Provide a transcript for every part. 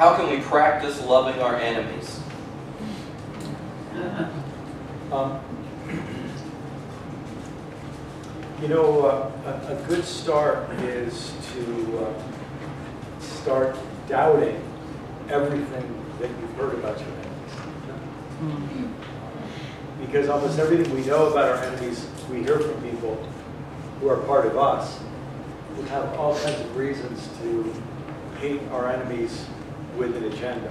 How can we practice loving our enemies? You know, a good start is to start doubting everything that you've heard about your enemies. Because almost everything we know about our enemies, we hear from people who are part of us, who have all kinds of reasons to hate our enemies with an agenda.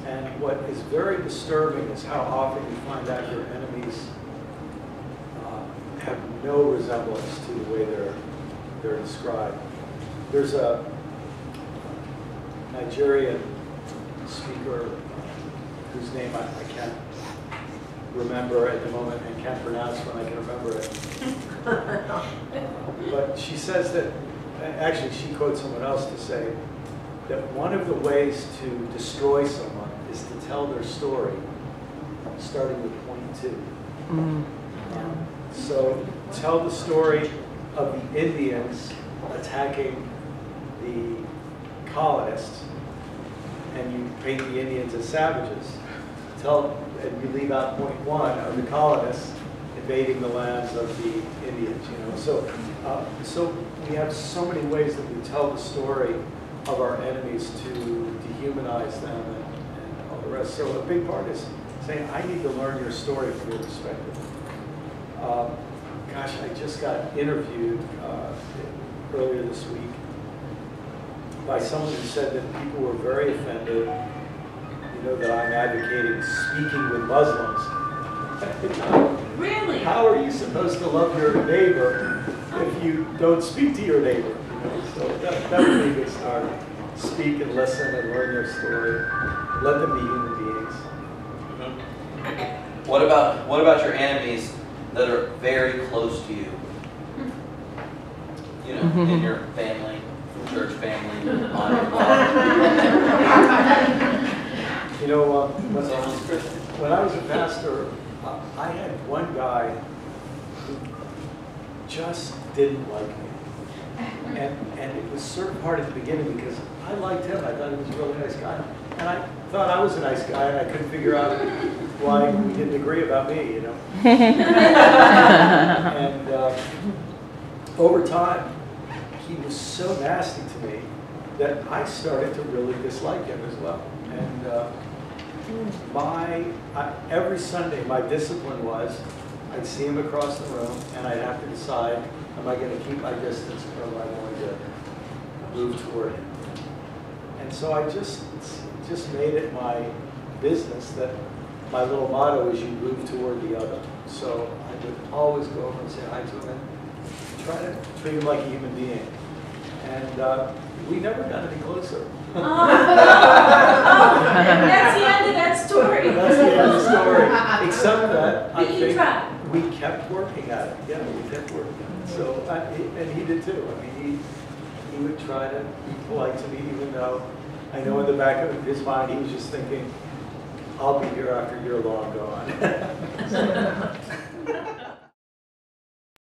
And what is very disturbing is how often you find out your enemies have no resemblance to the way they're described. There's a Nigerian speaker whose name I can't remember at the moment and can't pronounce when I can remember it. But she says that, actually she quotes someone else to say that one of the ways to destroy someone is to tell their story starting with point 2. So tell the story of the Indians attacking the colonists, and you paint the Indians as savages. And you leave out point 1 of the colonists invading the lands of the Indians. You know, so we have so many ways that we tell the story of our enemies to dehumanize them and all the rest. So a big part is saying, I need to learn your story from your perspective. Gosh, I just got interviewed earlier this week by someone who said that people were very offended, you know, that I'm advocating speaking with Muslims. Really? How are you supposed to love your neighbor if you don't speak to your neighbor? You know? So that would be a good start. Speak and listen and learn their story. Let them be human beings. What about your enemies that are very close to you? You know, in your family, church family, on your block. You know, when I was a pastor, I had one guy who just didn't like me. And it was sort of hard at the beginning because I liked him. I thought he was a really nice guy. And I thought I was a nice guy, and I couldn't figure out why he didn't agree about me, you know. And over time, he was so nasty to me that I started to really dislike him as well. And every Sunday, my discipline was I'd see him across the room, and I'd have to decide, am I going to keep my distance or am I going to move toward him? And so I just made it my business that my little motto is you move toward the other. So I would always go over and say hi to him and try to treat him like a human being. And we never got any closer. That's the end of that story. That's the end of the story. Except that I think tried. we kept working at it. Yeah, we kept working at it. So, and he did too. I mean, he would try to be polite to me, even though I know in the back of his mind he was just thinking, I'll be here after you're long gone.